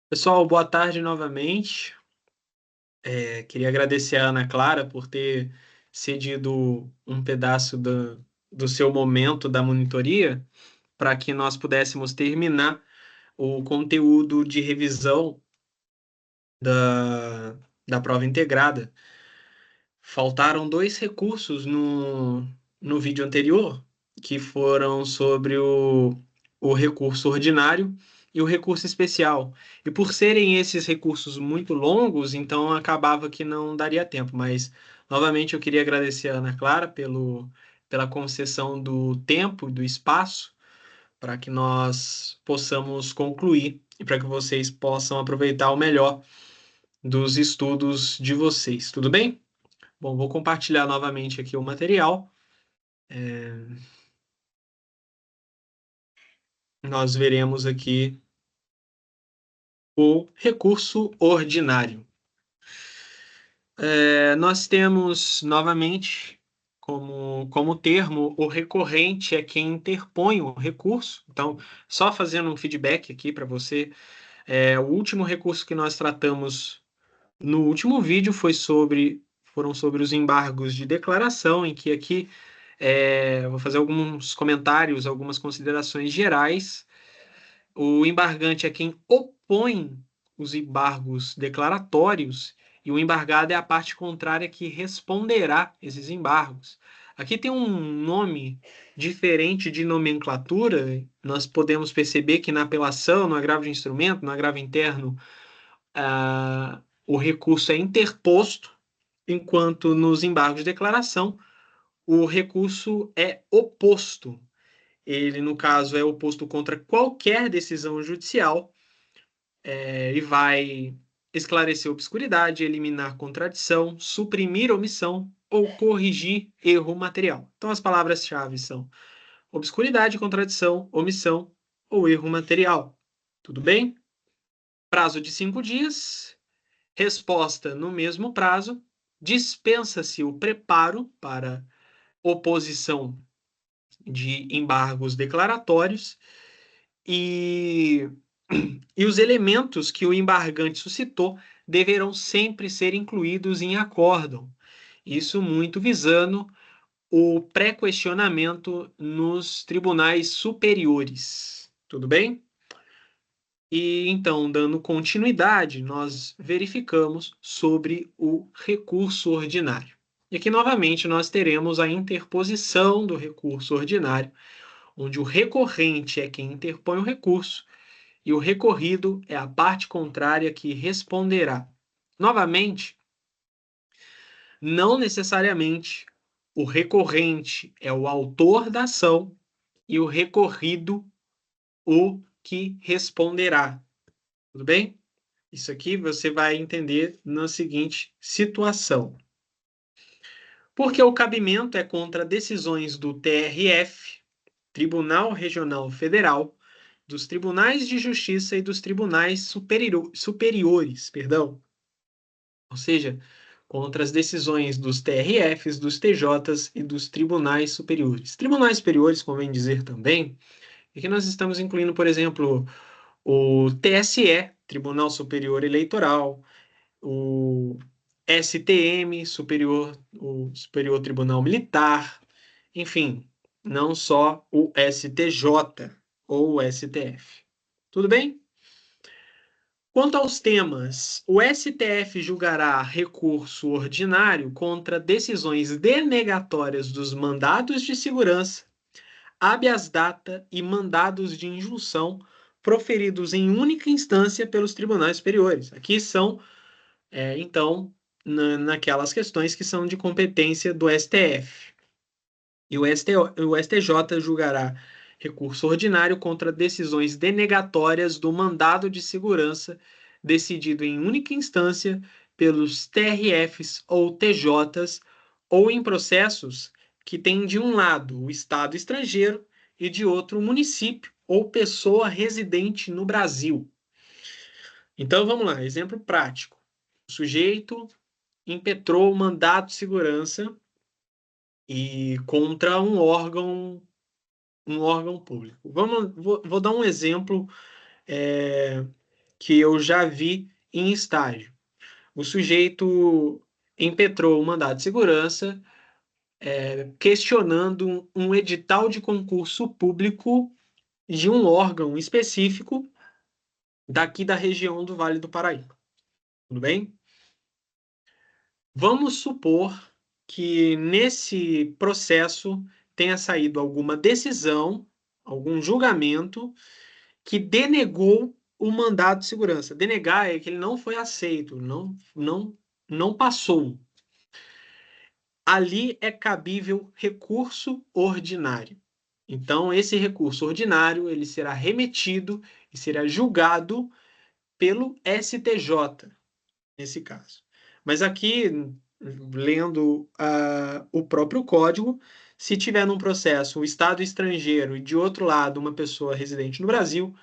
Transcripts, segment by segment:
Pessoal, boa tarde novamente. Queria agradecer a Ana Clara por ter cedido um pedaço do seu momento da monitoria para que nós pudéssemos terminar o conteúdo de revisão da prova integrada. Faltaram dois recursos no vídeo anterior, que foram sobre o recurso ordinário e o recurso especial. E por serem esses recursos muito longos, então acabava que não daria tempo. Mas, novamente, eu queria agradecer a Ana Clara pela concessão do tempo, do espaço, para que nós possamos concluir e para que vocês possam aproveitar o melhor dos estudos de vocês. Tudo bem? Bom, vou compartilhar novamente aqui o material. Nós veremos aqui o recurso ordinário. Nós temos novamente como termo o recorrente é quem interpõe o recurso. Então, só fazendo um feedback aqui para você, o último recurso que nós tratamos no último vídeo foram sobre os embargos de declaração, em que aqui vou fazer alguns comentários, algumas considerações gerais. O embargante é quem opõe os embargos declaratórios e o embargado é a parte contrária que responderá esses embargos. Aqui tem um nome diferente de nomenclatura. Nós podemos perceber que na apelação, no agravo de instrumento, no agravo interno, o recurso é interposto, enquanto nos embargos de declaração o recurso é oposto. Ele, no caso, é oposto contra qualquer decisão judicial e vai esclarecer obscuridade, eliminar contradição, suprimir omissão ou corrigir erro material. Então, as palavras-chave são obscuridade, contradição, omissão ou erro material. Tudo bem? Prazo de 5 dias. Resposta no mesmo prazo. Dispensa-se o preparo para oposição de embargos declaratórios e, e os elementos que o embargante suscitou deverão sempre ser incluídos em acórdão. Isso muito visando o pré-questionamento nos tribunais superiores. Tudo bem? E então, dando continuidade, nós verificamos sobre o recurso ordinário. E aqui, novamente, nós teremos a interposição do recurso ordinário, onde o recorrente é quem interpõe o recurso e o recorrido é a parte contrária que responderá. Novamente, não necessariamente o recorrente é o autor da ação e o recorrido o que responderá. Tudo bem? Isso aqui você vai entender na seguinte situação. Porque o cabimento é contra decisões do TRF, Tribunal Regional Federal, dos Tribunais de Justiça e dos Tribunais Superiores, perdão. Ou seja, contra as decisões dos TRFs, dos TJs e dos Tribunais Superiores. Tribunais Superiores, convém dizer também, é que nós estamos incluindo, por exemplo, o TSE, Tribunal Superior Eleitoral, o STM, o Superior Tribunal Militar, enfim, não só o STJ ou o STF. Tudo bem? Quanto aos temas, o STF julgará recurso ordinário contra decisões denegatórias dos mandados de segurança, habeas data e mandados de injunção proferidos em única instância pelos tribunais superiores. Aqui são então, naquelas questões que são de competência do STF. E o STJ julgará recurso ordinário contra decisões denegatórias do mandado de segurança decidido em única instância pelos TRFs ou TJs ou em processos que têm de um lado o Estado estrangeiro e de outro o município ou pessoa residente no Brasil. Então vamos lá, exemplo prático. O sujeito impetrou o mandato de segurança e contra um órgão público. Vou dar um exemplo que eu já vi em estágio. O sujeito impetrou o mandado de segurança, questionando um edital de concurso público de um órgão específico daqui da região do Vale do Paraíba. Tudo bem? Vamos supor que nesse processo tenha saído alguma decisão, algum julgamento que denegou o mandado de segurança. Denegar é que ele não foi aceito, não passou. Ali é cabível recurso ordinário. Então, esse recurso ordinário ele será remetido e será julgado pelo STJ, nesse caso. Mas aqui, lendo o próprio código, se tiver num processo um Estado estrangeiro e de outro lado uma pessoa residente no Brasil,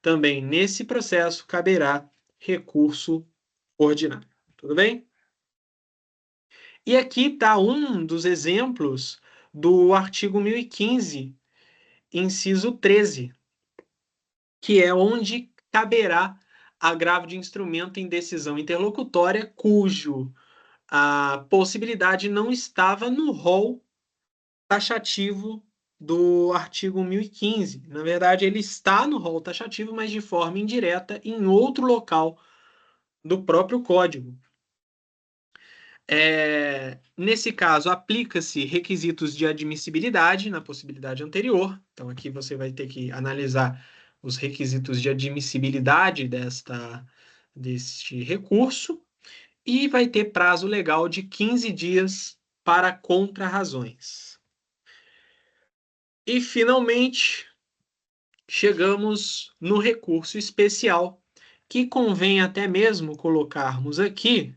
também nesse processo caberá recurso ordinário. Tudo bem? E aqui está um dos exemplos do artigo 1015, inciso 13, que é onde caberá agravo de instrumento em decisão interlocutória cujo a possibilidade não estava no rol taxativo do artigo 1015. Na verdade, ele está no rol taxativo, mas de forma indireta em outro local do próprio código. Nesse caso, aplica-se requisitos de admissibilidade na possibilidade anterior. Então, aqui você vai ter que analisar os requisitos de admissibilidade deste recurso e vai ter prazo legal de 15 dias para contrarrazões. E, finalmente, chegamos no recurso especial, que convém até mesmo colocarmos aqui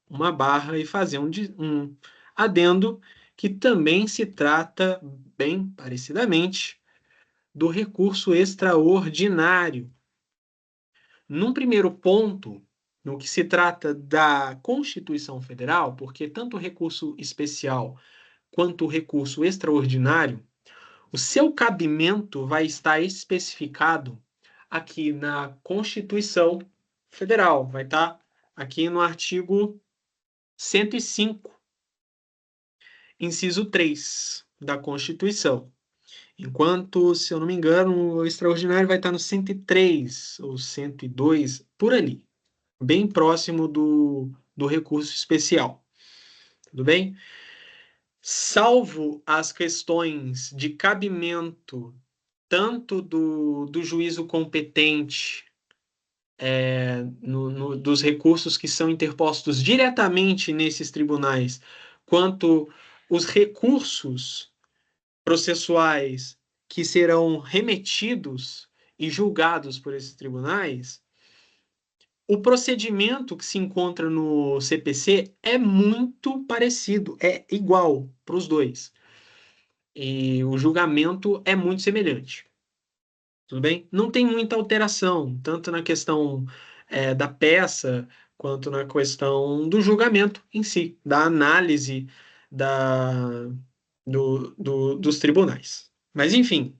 uma barra e fazer um adendo que também se trata, bem parecidamente, do recurso extraordinário. Num primeiro ponto, no que se trata da Constituição Federal, porque tanto o recurso especial quanto o recurso extraordinário, o seu cabimento vai estar especificado aqui na Constituição Federal, vai estar aqui no artigo 105, inciso 3 da Constituição. Enquanto, se eu não me engano, o extraordinário vai estar no 103 ou 102, por ali, bem próximo do recurso especial. Tudo bem? Salvo as questões de cabimento, tanto do juízo competente, dos recursos que são interpostos diretamente nesses tribunais, quanto os recursos processuais que serão remetidos e julgados por esses tribunais, o procedimento que se encontra no CPC é muito parecido, é igual para os dois. E o julgamento é muito semelhante. Tudo bem? Não tem muita alteração, tanto na questão da peça, quanto na questão do julgamento em si, da análise dos tribunais. Mas, enfim,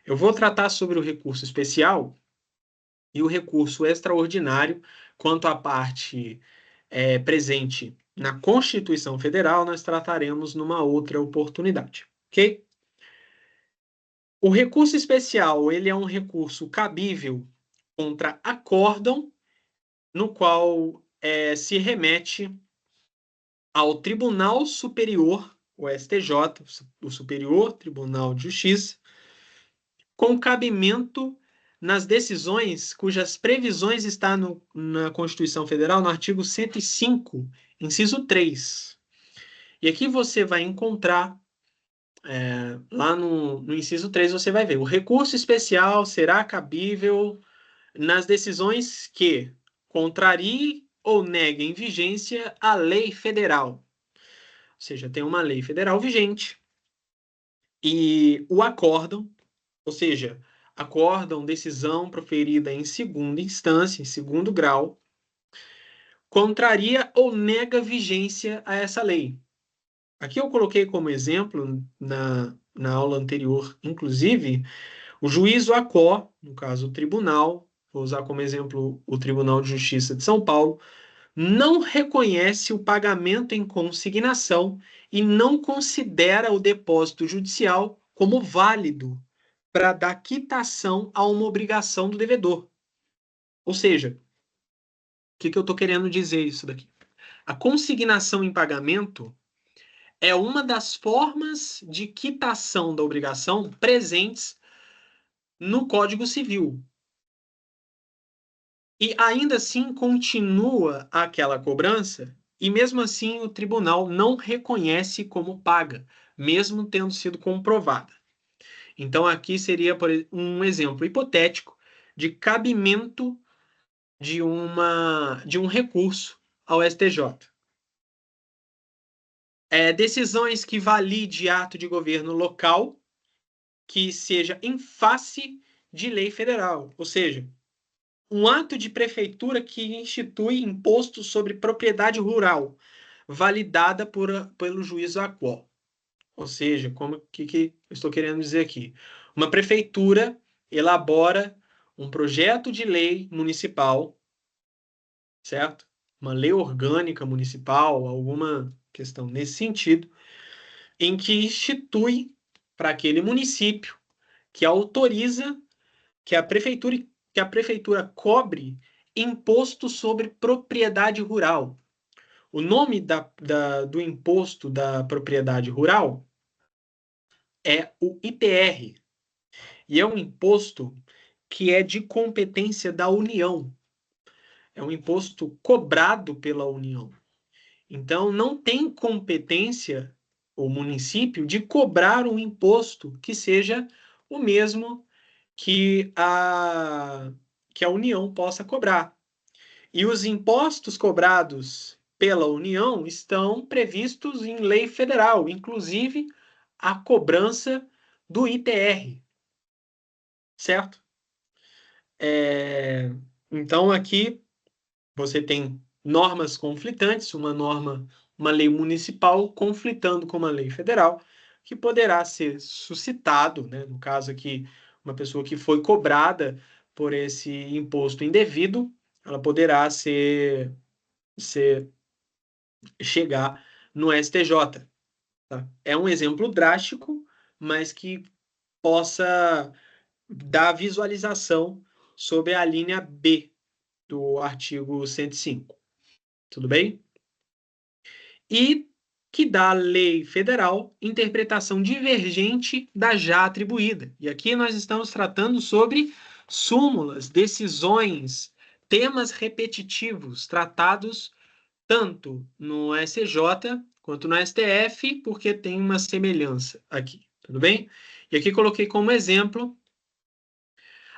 eu vou tratar sobre o recurso especial e o recurso extraordinário quanto à parte presente na Constituição Federal, nós trataremos numa outra oportunidade, ok? O recurso especial, ele é um recurso cabível contra acórdão, no qual se remete ao Tribunal Superior, o STJ, o Superior Tribunal de Justiça, com cabimento nas decisões cujas previsões estão na Constituição Federal, no artigo 105, inciso 3. E aqui você vai encontrar, lá no inciso 3, você vai ver, o recurso especial será cabível nas decisões que contrariem ou neguem vigência à lei federal. Ou seja, tem uma lei federal vigente e o acórdão, ou seja, acórdão, decisão proferida em segunda instância, em segundo grau, contraria ou nega vigência a essa lei. Aqui eu coloquei como exemplo, na aula anterior, inclusive, o juízo ACO, no caso o tribunal, vou usar como exemplo o Tribunal de Justiça de São Paulo, não reconhece o pagamento em consignação e não considera o depósito judicial como válido para dar quitação a uma obrigação do devedor. Ou seja, o que eu estou querendo dizer isso daqui? A consignação em pagamento é uma das formas de quitação da obrigação presentes no Código Civil. E ainda assim continua aquela cobrança, e mesmo assim o tribunal não reconhece como paga, mesmo tendo sido comprovada. Então aqui seria um exemplo hipotético de cabimento de um recurso ao STJ. Decisões que valide ato de governo local que seja em face de lei federal, ou seja, um ato de prefeitura que institui imposto sobre propriedade rural, validada pelo juízo AQUO. Ou seja, como que eu estou querendo dizer aqui? Uma prefeitura elabora um projeto de lei municipal, certo? Uma lei orgânica municipal, alguma questão nesse sentido, em que institui para aquele município que autoriza que a prefeitura cobre imposto sobre propriedade rural. O nome do imposto da propriedade rural é o ITR, e é um imposto que é de competência da União. É um imposto cobrado pela União. Então, não tem competência o município de cobrar um imposto que seja o mesmo que a União possa cobrar. E os impostos cobrados pela União estão previstos em lei federal, inclusive a cobrança do ITR, certo? Então, aqui você tem normas conflitantes, uma lei municipal conflitando com uma lei federal, que poderá ser suscitado, né, no caso aqui, uma pessoa que foi cobrada por esse imposto indevido, ela poderá chegar no STJ. Tá? É um exemplo drástico, mas que possa dar visualização sobre a linha B do artigo 105. Tudo bem? E que dá à lei federal interpretação divergente da já atribuída. E aqui nós estamos tratando sobre súmulas, decisões, temas repetitivos tratados tanto no SJ quanto no STF, porque tem uma semelhança aqui, tudo bem? E aqui coloquei como exemplo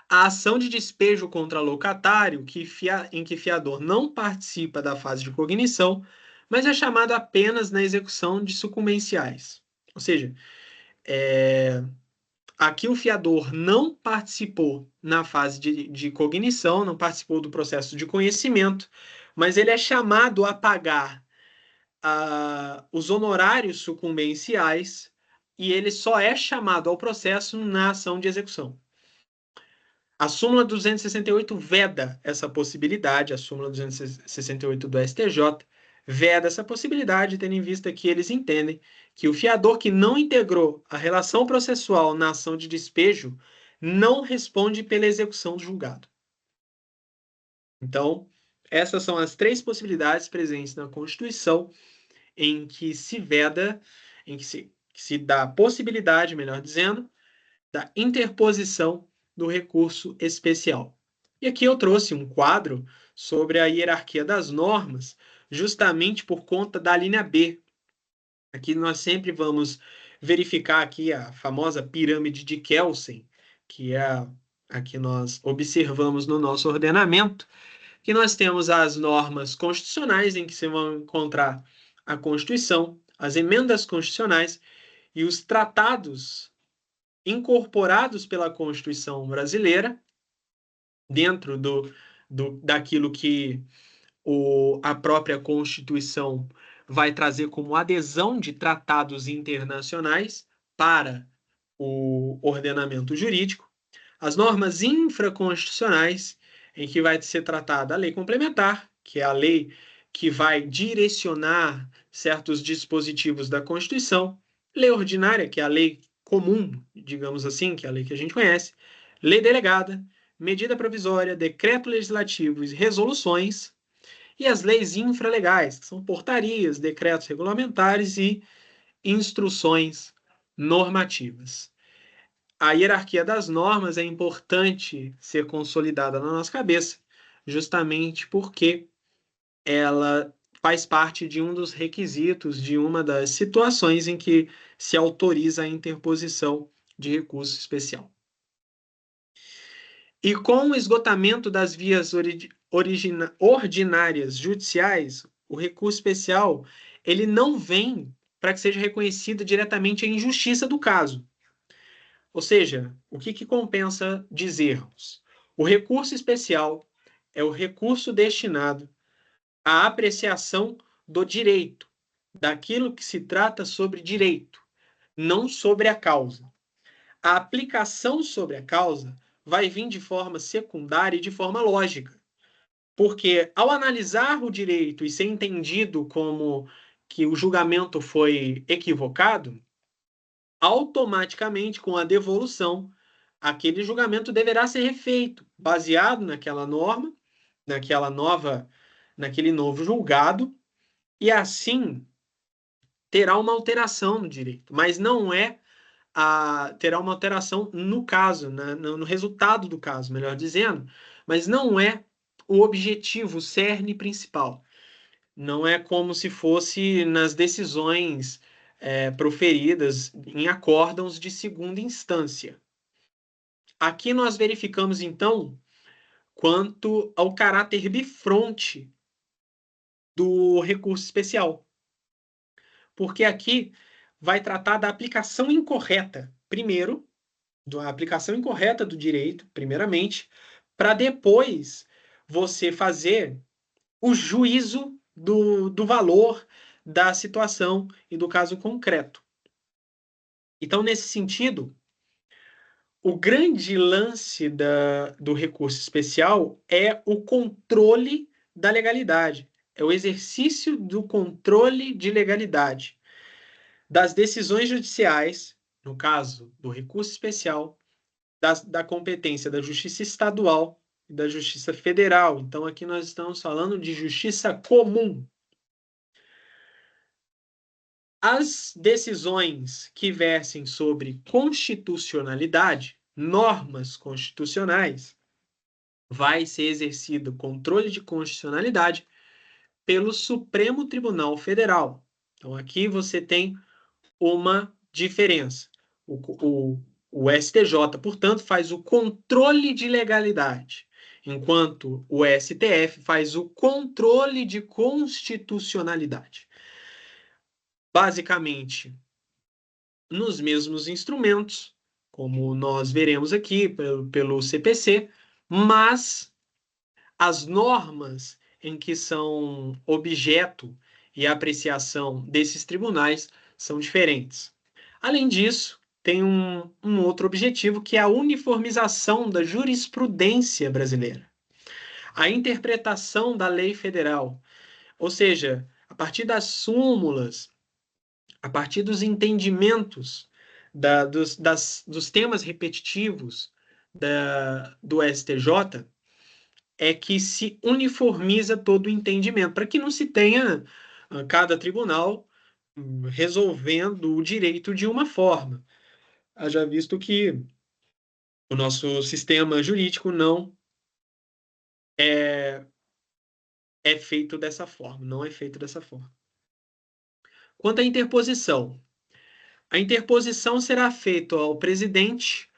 a ação de despejo contra locatário em que fiador não participa da fase de cognição, mas é chamado apenas na execução de sucumbenciais. Ou seja, aqui o fiador não participou na fase de cognição, não participou do processo de conhecimento, mas ele é chamado a pagar os honorários sucumbenciais e ele só é chamado ao processo na ação de execução. A súmula 268 veda essa possibilidade, a súmula 268 do STJ veda essa possibilidade, tendo em vista que eles entendem que o fiador que não integrou a relação processual na ação de despejo não responde pela execução do julgado. Então, essas são as três possibilidades presentes na Constituição em que se veda, em que se dá a possibilidade, melhor dizendo, da interposição do recurso especial. E aqui eu trouxe um quadro sobre a hierarquia das normas, justamente por conta da linha B. Aqui nós sempre vamos verificar aqui a famosa pirâmide de Kelsen, que é a que nós observamos no nosso ordenamento, que nós temos as normas constitucionais, em que se vão encontrar a Constituição, as emendas constitucionais e os tratados incorporados pela Constituição brasileira, dentro daquilo que a própria Constituição vai trazer como adesão de tratados internacionais para o ordenamento jurídico, as normas infraconstitucionais, em que vai ser tratada a lei complementar, que é a lei que vai direcionar certos dispositivos da Constituição, lei ordinária, que é a lei comum, digamos assim, que é a lei que a gente conhece, lei delegada, medida provisória, decreto legislativo e resoluções, e as leis infralegais, que são portarias, decretos regulamentares e instruções normativas. A hierarquia das normas é importante ser consolidada na nossa cabeça, justamente porque ela faz parte de um dos requisitos de uma das situações em que se autoriza a interposição de recurso especial. E com o esgotamento das vias ordinárias judiciais, o recurso especial ele não vem para que seja reconhecida diretamente a injustiça do caso. Ou seja, o que compensa dizermos? O recurso especial é o recurso destinado à apreciação do direito, daquilo que se trata sobre direito, não sobre a causa. A aplicação sobre a causa vai vir de forma secundária e de forma lógica. Porque ao analisar o direito e ser entendido como que o julgamento foi equivocado, automaticamente, com a devolução, aquele julgamento deverá ser refeito, baseado naquela norma, naquele novo julgado, e assim terá uma alteração no direito, mas não é terá uma alteração no caso, né, no resultado do caso, melhor dizendo, mas não é o objetivo, o cerne principal. Não é como se fosse nas decisões proferidas em acórdãos de segunda instância. Aqui nós verificamos, então, quanto ao caráter bifronte do recurso especial. Porque aqui vai tratar da aplicação incorreta, primeiro, da aplicação incorreta do direito, primeiramente, para depois você fazer o juízo do valor da situação e do caso concreto. Então, nesse sentido, o grande lance do recurso especial é o controle da legalidade, é o exercício do controle de legalidade das decisões judiciais, no caso do recurso especial, da competência da Justiça Estadual e da Justiça Federal. Então, aqui nós estamos falando de justiça comum. As decisões que versem sobre constitucionalidade, normas constitucionais, vai ser exercido controle de constitucionalidade pelo Supremo Tribunal Federal. Então, aqui você tem uma diferença. O STJ, portanto, faz o controle de legalidade, enquanto o STF faz o controle de constitucionalidade. Basicamente, nos mesmos instrumentos, como nós veremos aqui pelo CPC, mas as normas em que são objeto e apreciação desses tribunais são diferentes. Além disso, tem um outro objetivo, que é a uniformização da jurisprudência brasileira, a interpretação da lei federal, ou seja, a partir das súmulas, a partir dos entendimentos dos temas repetitivos do STJ, é que se uniformiza todo o entendimento, para que não se tenha cada tribunal resolvendo o direito de uma forma. Haja visto que o nosso sistema jurídico não é feito dessa forma, não é feito dessa forma. Quanto à interposição, a interposição será feita ao presidente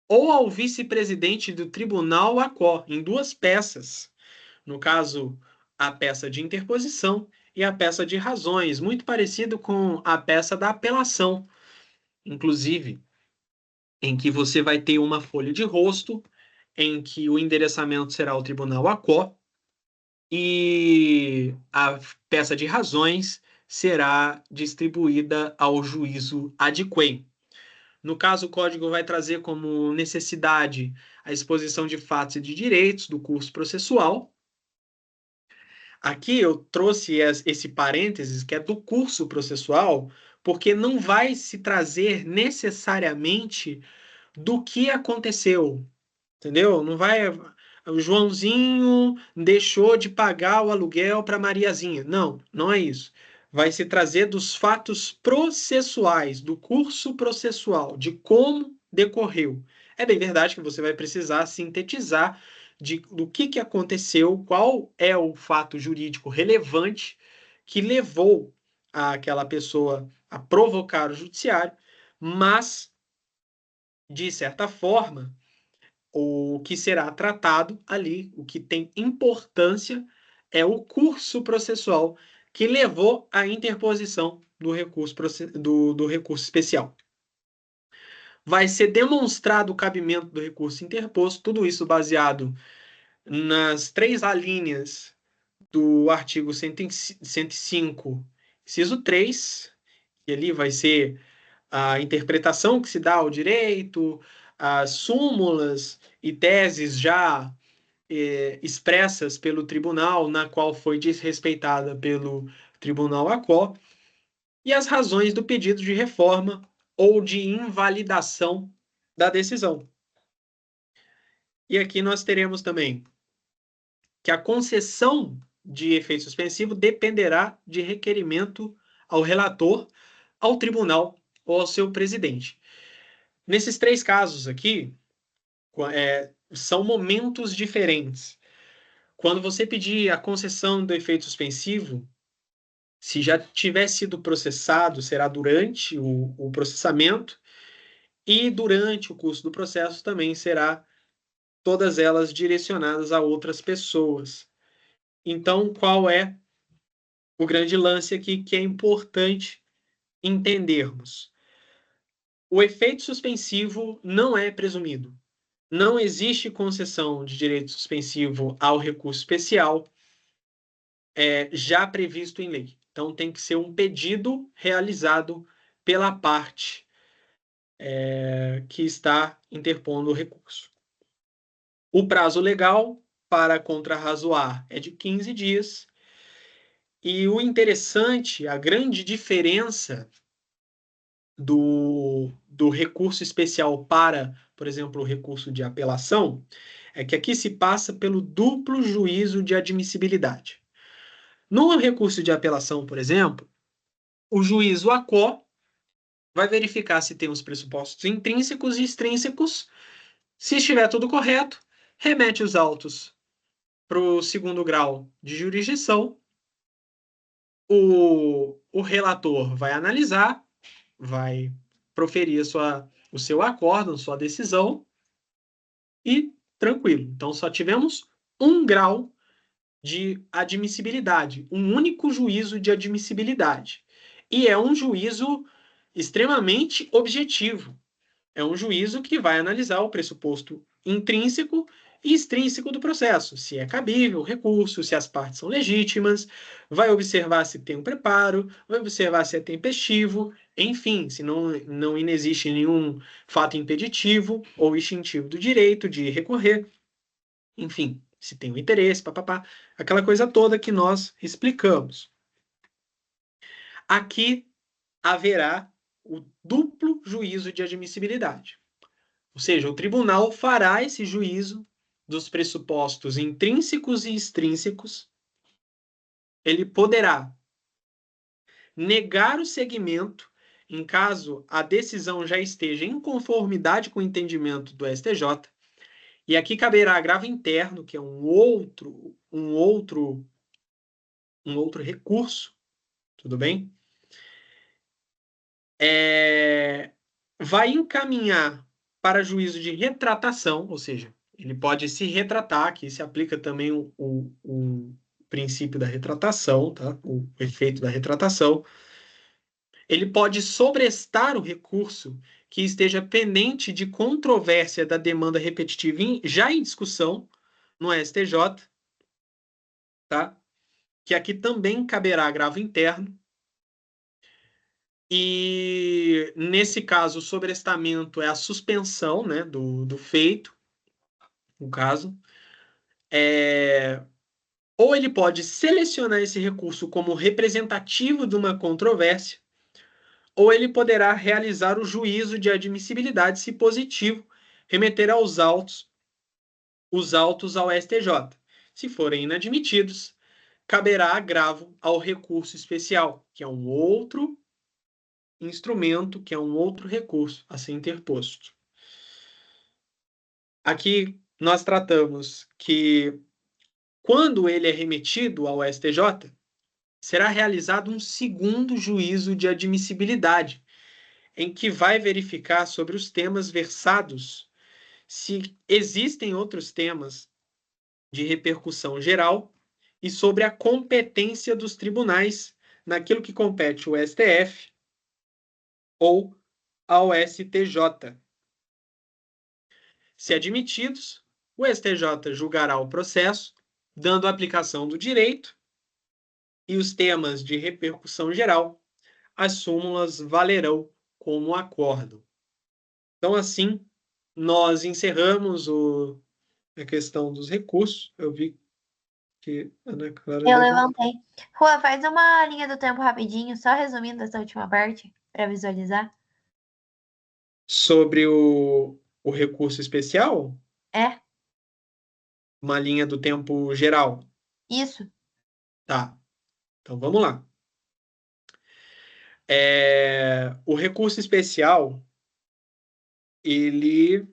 ou ao vice-presidente do tribunal ACO, em duas peças. No caso, a peça de interposição e a peça de razões, muito parecido com a peça da apelação, inclusive, em que você vai ter uma folha de rosto, em que o endereçamento será o tribunal ACO, e a peça de razões será distribuída ao juízo ad quem. No caso, o código vai trazer como necessidade a exposição de fatos e de direitos do curso processual. Aqui eu trouxe esse parênteses, que é do curso processual, porque não vai se trazer necessariamente do que aconteceu, entendeu? Não vai. O Joãozinho deixou de pagar o aluguel para Mariazinha. Não, não é isso. Vai se trazer dos fatos processuais, do curso processual, de como decorreu. É bem verdade que você vai precisar sintetizar do que aconteceu, qual é o fato jurídico relevante que levou aquela pessoa a provocar o judiciário, mas, de certa forma, o que será tratado ali, o que tem importância, é o curso processual que levou à interposição do recurso especial. Vai ser demonstrado o cabimento do recurso interposto, tudo isso baseado nas 3 alíneas do artigo 105, inciso 3, que ali vai ser a interpretação que se dá ao direito, as súmulas e teses já expressas pelo tribunal, na qual foi desrespeitada pelo tribunal ACO, e as razões do pedido de reforma ou de invalidação da decisão. E aqui nós teremos também que a concessão de efeito suspensivo dependerá de requerimento ao relator, ao tribunal ou ao seu presidente. Nesses 3 casos aqui, são momentos diferentes. Quando você pedir a concessão do efeito suspensivo, se já tiver sido processado, será durante o processamento, e durante o curso do processo também será todas elas direcionadas a outras pessoas. Então, qual é o grande lance aqui que é importante entendermos? O efeito suspensivo não é presumido. Não existe concessão de direito suspensivo ao recurso especial já previsto em lei. Então, tem que ser um pedido realizado pela parte que está interpondo o recurso. O prazo legal para contrarrazoar é de 15 dias. E o interessante, a grande diferença do recurso especial para, por exemplo, o recurso de apelação, é que aqui se passa pelo duplo juízo de admissibilidade. No recurso de apelação, por exemplo, o juízo ACO vai verificar se tem os pressupostos intrínsecos e extrínsecos. Se estiver tudo correto, remete os autos para o segundo grau de jurisdição. O relator vai analisar, vai proferir o seu acórdão, sua decisão, e tranquilo. Então, só tivemos um grau de admissibilidade, um único juízo de admissibilidade. E é um juízo extremamente objetivo. É um juízo que vai analisar o pressuposto intrínseco e extrínseco do processo, se é cabível o recurso, se as partes são legítimas, vai observar se tem um preparo, vai observar se é tempestivo, enfim, se não inexiste nenhum fato impeditivo ou extintivo do direito de recorrer, enfim, se tem um interesse, papapá, aquela coisa toda que nós explicamos. Aqui haverá o duplo juízo de admissibilidade. Ou seja, o tribunal fará esse juízo dos pressupostos intrínsecos e extrínsecos. Ele poderá negar o seguimento em caso a decisão já esteja em conformidade com o entendimento do STJ. E aqui caberá agravo interno, que é um outro recurso, tudo bem? Vai encaminhar para juízo de retratação, ou seja, ele pode se retratar, aqui se aplica também o princípio da retratação, tá? O efeito da retratação. Ele pode sobrestar o recurso que esteja pendente de controvérsia da demanda repetitiva já em discussão no STJ, tá? Que aqui também caberá agravo interno. E, nesse caso, o sobrestamento é a suspensão, né, do feito. no caso, ou ele pode selecionar esse recurso como representativo de uma controvérsia, ou ele poderá realizar o juízo de admissibilidade se positivo, remeter os autos ao STJ. Se forem inadmitidos, caberá agravo ao recurso especial, que é um outro instrumento, que é um outro recurso a ser interposto. Aqui nós tratamos que, quando ele é remetido ao STJ, será realizado um segundo juízo de admissibilidade, em que vai verificar sobre os temas versados se existem outros temas de repercussão geral e sobre a competência dos tribunais naquilo que compete ao STF ou ao STJ. Se admitidos, o STJ julgará o processo, dando aplicação do direito, e os temas de repercussão geral, as súmulas valerão como acordo. Então, assim, nós encerramos a questão dos recursos. Eu vi que a Ana Clara Eu levantou. levantei. Rua, faz uma linha do tempo rapidinho, só resumindo essa última parte, para visualizar. Sobre o recurso especial, É, uma linha do tempo geral. isso. Tá, então vamos lá. O recurso especial, ele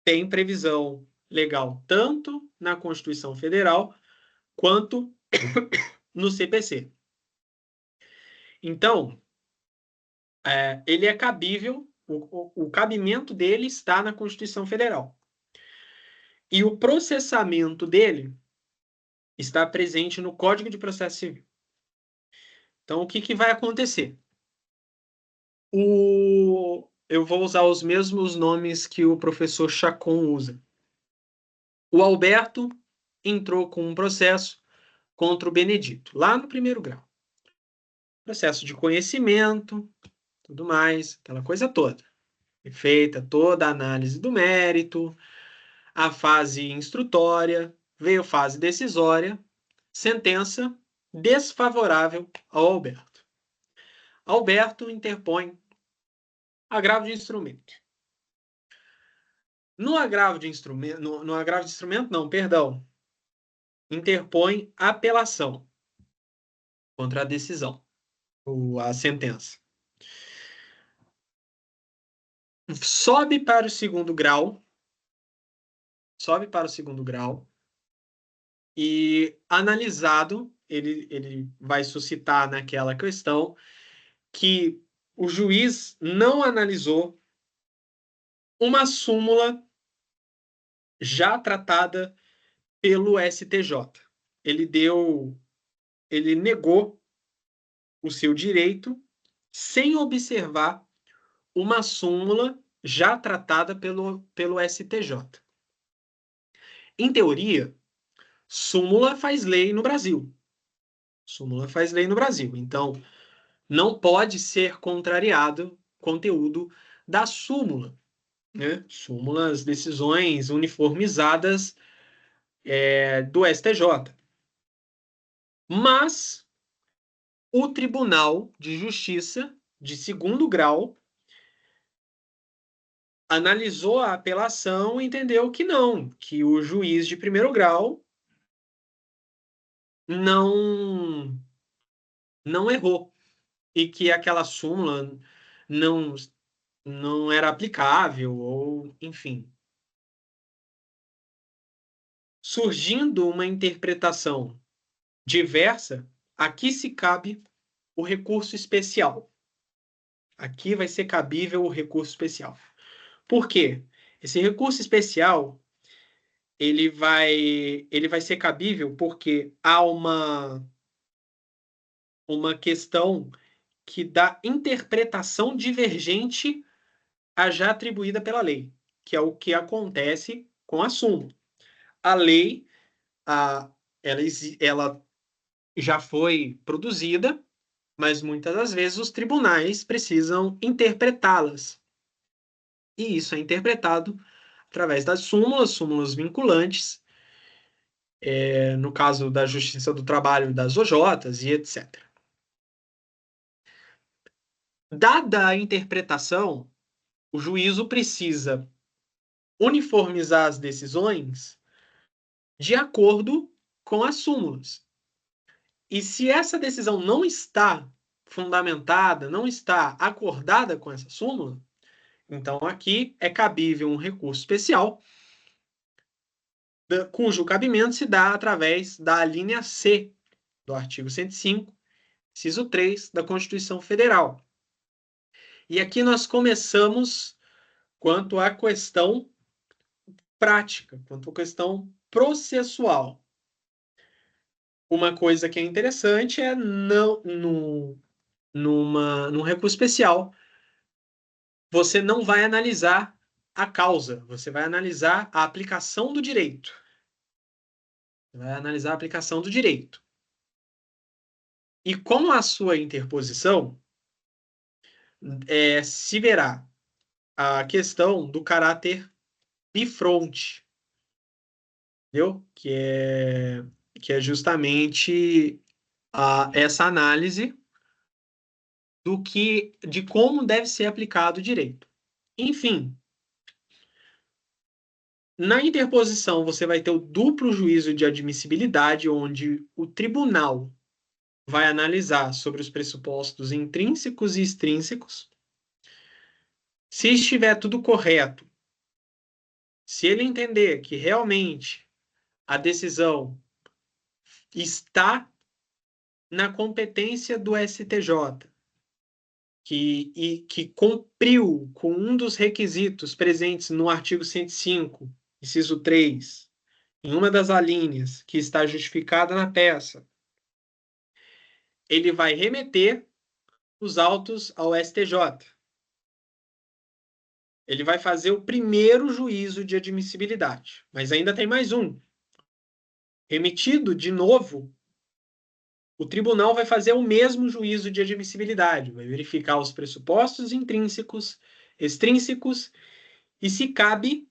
tem previsão legal tanto na Constituição Federal quanto no CPC. Então, ele é cabível, o cabimento dele está na Constituição Federal. E o processamento dele está presente no Código de Processo Civil. Então, o que vai acontecer? Eu vou usar os mesmos nomes que o professor Chacon usa. O Alberto entrou com um processo contra o Benedito, lá no primeiro grau. Processo de conhecimento, tudo mais, aquela coisa toda. Foi feita toda a análise do mérito, a fase instrutória, veio a fase decisória, sentença desfavorável ao Alberto. Alberto interpõe agravo de instrumento. No agravo de instrumento, no agravo de instrumento, não, perdão, interpõe apelação contra a decisão, ou a sentença. Sobe para o segundo grau, e analisado, ele vai suscitar naquela questão que o juiz não analisou uma súmula já tratada pelo STJ. Ele negou o seu direito sem observar uma súmula já tratada pelo STJ. Em teoria, súmula faz lei no Brasil. Súmula faz lei no Brasil. Então, não pode ser contrariado o conteúdo da súmula, né? Súmulas, decisões uniformizadas do STJ. Mas o Tribunal de Justiça de segundo grau analisou a apelação e entendeu que não, que o juiz de primeiro grau não errou e que aquela súmula não não era aplicável ou enfim. Surgindo uma interpretação diversa, aqui se cabe o recurso especial. Aqui vai ser cabível o recurso especial. Por quê? Esse recurso especial ele vai ser cabível porque há uma questão que dá interpretação divergente à já atribuída pela lei, que é o que acontece com a súmula. A lei, ela já foi produzida, mas muitas das vezes os tribunais precisam interpretá-las. E isso é interpretado através das súmulas vinculantes, no caso da Justiça do Trabalho, das OJs e etc. Dada a interpretação, o juízo precisa uniformizar as decisões de acordo com as súmulas. E se essa decisão não está fundamentada, não está acordada com essa súmula, então aqui é cabível um recurso especial, cujo cabimento se dá através da linha C do artigo 105, inciso 3 da Constituição Federal. E aqui nós começamos quanto à questão prática, quanto à questão processual. Uma coisa que é interessante é num recurso especial, você não vai analisar a causa, você vai analisar a aplicação do direito. Você vai analisar a aplicação do direito. E com a sua interposição, se verá a questão do caráter bifronte, entendeu? Que é justamente essa análise de como deve ser aplicado o direito. Enfim, na interposição você vai ter o duplo juízo de admissibilidade, onde o tribunal vai analisar sobre os pressupostos intrínsecos e extrínsecos. Se estiver tudo correto, se ele entender que realmente a decisão está na competência do STJ, que cumpriu com um dos requisitos presentes no artigo 105, inciso 3, em uma das alíneas que está justificada na peça, ele vai remeter os autos ao STJ. Ele vai fazer o primeiro juízo de admissibilidade, mas ainda tem mais um. Remetido de novo, o tribunal vai fazer o mesmo juízo de admissibilidade, vai verificar os pressupostos intrínsecos, extrínsecos e se cabe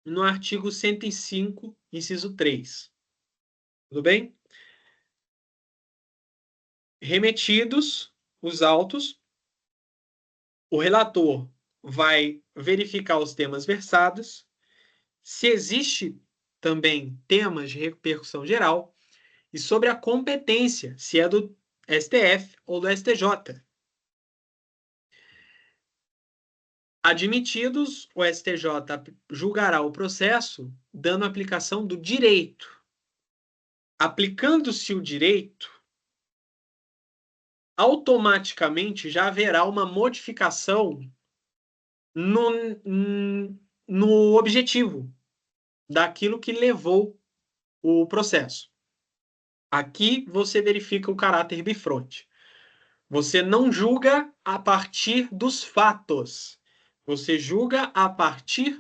no artigo 105, inciso 3. Tudo bem? Remetidos os autos, o relator vai verificar os temas versados, se existe também temas de repercussão geral, e sobre a competência, se é do STF ou do STJ. Admitidos, o STJ julgará o processo dando aplicação do direito. Aplicando-se o direito, automaticamente já haverá uma modificação no objetivo daquilo que levou o processo. Aqui você verifica o caráter bifronte. Você não julga a partir dos fatos. Você julga a partir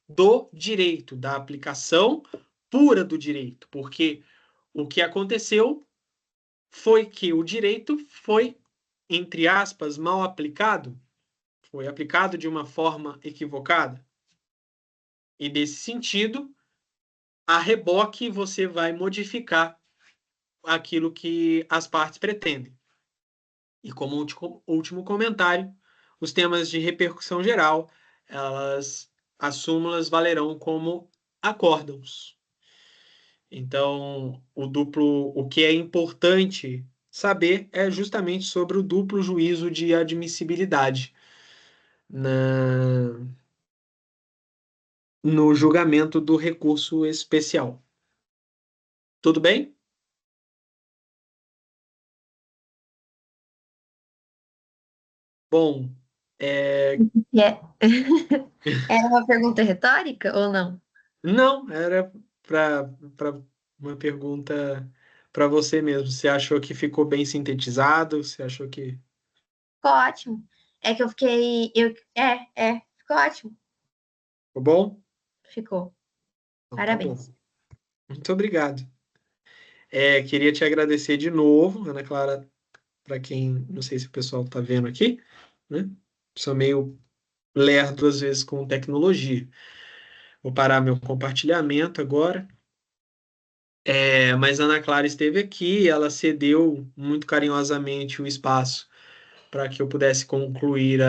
do direito, da aplicação pura do direito. Porque o que aconteceu foi que o direito foi, entre aspas, mal aplicado. Foi aplicado de uma forma equivocada. E, nesse sentido, a reboque você vai modificar aquilo que as partes pretendem. E como último comentário, os temas de repercussão geral, as súmulas valerão como acórdãos. Então, o que é importante saber é justamente sobre o duplo juízo de admissibilidade no julgamento do recurso especial. Tudo bem? Bom, Era uma pergunta retórica ou não? não, era para uma pergunta para você mesmo. Você achou que ficou bem sintetizado? Você achou que Ficou ótimo. É que eu fiquei. Ficou ótimo. ficou bom? Ficou. Então tá bom. Parabéns. Muito obrigado. Queria te agradecer de novo, Ana Clara, para quem, não sei se o pessoal está vendo aqui, né? Sou meio lerdo às vezes com tecnologia. Vou parar meu compartilhamento agora. Mas a Ana Clara esteve aqui, ela cedeu muito carinhosamente o espaço para que eu pudesse concluir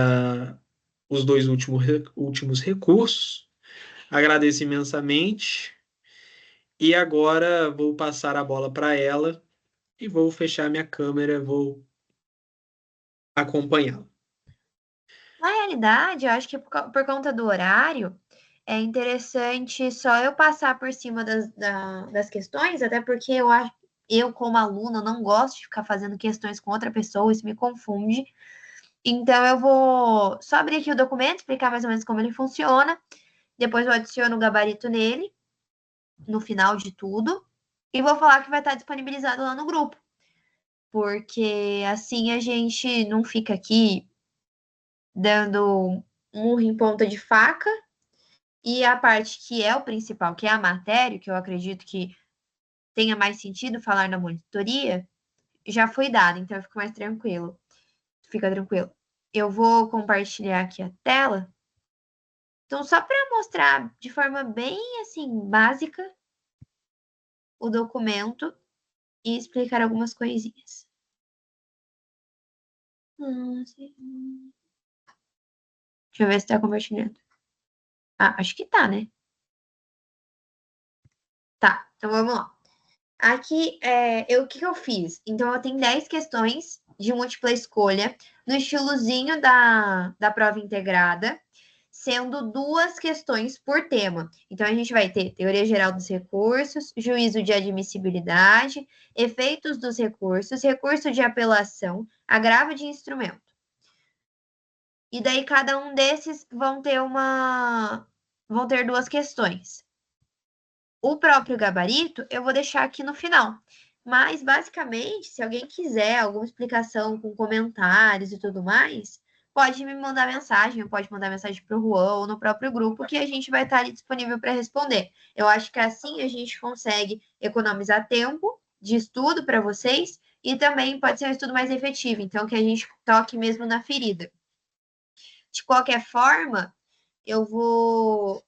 os dois últimos recursos. Agradeço imensamente. E agora vou passar a bola para ela e vou fechar minha câmera, vou acompanhá-la. Na realidade, eu acho que por conta do horário, é interessante só eu passar por cima das questões, até porque eu, como aluna, não gosto de ficar fazendo questões com outra pessoa, isso me confunde. Então, eu vou só abrir aqui o documento, explicar mais ou menos como ele funciona. Depois eu adiciono o gabarito nele, no final de tudo. E vou falar que vai estar disponibilizado lá no grupo. Porque assim a gente não fica aqui dando murro em ponta de faca. E a parte que é o principal, que é a matéria, que eu acredito que tenha mais sentido falar na monitoria, já foi dada, então eu fico mais tranquilo. Fica tranquilo. Eu vou compartilhar aqui a tela. Então, só para mostrar de forma bem assim básica o documento e explicar algumas coisinhas. Deixa eu ver se está compartilhando. Ah, acho que tá, né? Tá, então vamos lá. Aqui, o que eu fiz? Então, eu tenho 10 questões de múltipla escolha, no estilozinho da prova integrada, sendo duas questões por tema. Então, a gente vai ter teoria geral dos recursos, juízo de admissibilidade, efeitos dos recursos, recurso de apelação, agravo de instrumento. E daí, cada um desses vão ter duas questões. O próprio gabarito eu vou deixar aqui no final. Mas, basicamente, se alguém quiser alguma explicação com comentários e tudo mais, pode me mandar mensagem, pode mandar mensagem para o Juan ou no próprio grupo, que a gente vai estar ali disponível para responder. Eu acho que assim a gente consegue economizar tempo de estudo para vocês e também pode ser um estudo mais efetivo, então que a gente toque mesmo na ferida. De qualquer forma, eu vou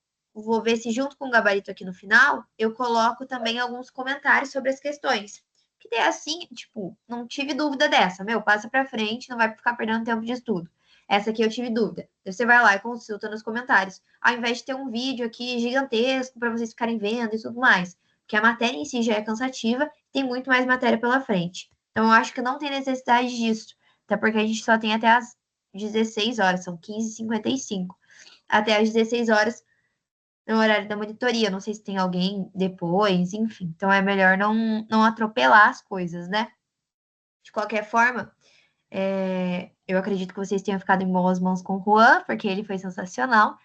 ver se junto com o gabarito aqui no final, eu coloco também alguns comentários sobre as questões. Que daí assim, tipo, não tive dúvida dessa, meu, passa pra frente, não vai ficar perdendo tempo de estudo. Essa aqui eu tive dúvida. Você vai lá e consulta nos comentários, ao invés de ter um vídeo aqui gigantesco para vocês ficarem vendo e tudo mais. Porque a matéria em si já é cansativa, tem muito mais matéria pela frente. Então eu acho que não tem necessidade disso, até porque a gente só tem até as 16 horas, são 15h55. Até às 16 horas no horário da monitoria. Não sei se tem alguém depois, enfim. Então é melhor não atropelar as coisas, né? De qualquer forma, eu acredito que vocês tenham ficado em boas mãos com o Juan, porque ele foi sensacional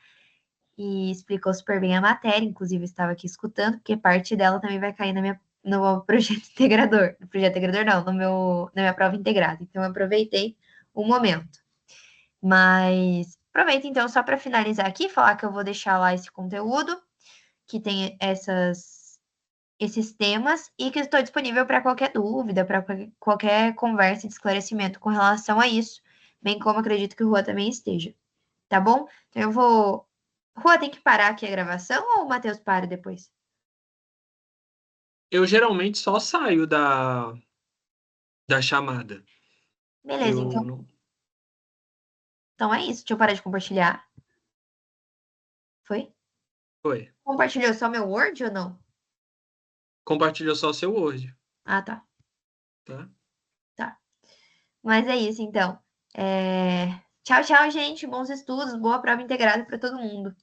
e explicou super bem a matéria. Inclusive, eu estava aqui escutando, porque parte dela também vai cair no projeto integrador. No projeto integrador, não, na minha prova integrada. Então, eu aproveitei o momento. Mas aproveita então só para finalizar aqui, falar que eu vou deixar lá esse conteúdo, que tem esses temas, e que estou disponível para qualquer dúvida, para qualquer conversa de esclarecimento com relação a isso, bem como acredito que o Rua também esteja. Tá bom? Então eu vou. Rua, tem que parar aqui a gravação ou o Matheus para depois? Eu geralmente só saio da chamada. Beleza, Eu então. não. Então é isso. Deixa eu parar de compartilhar. Foi? Foi. Compartilhou só meu Word ou não? Compartilha só o seu Word, Ah, tá. tá? Tá. Mas é isso, então. Tchau, tchau, gente. Bons estudos, boa prova integrada para todo mundo.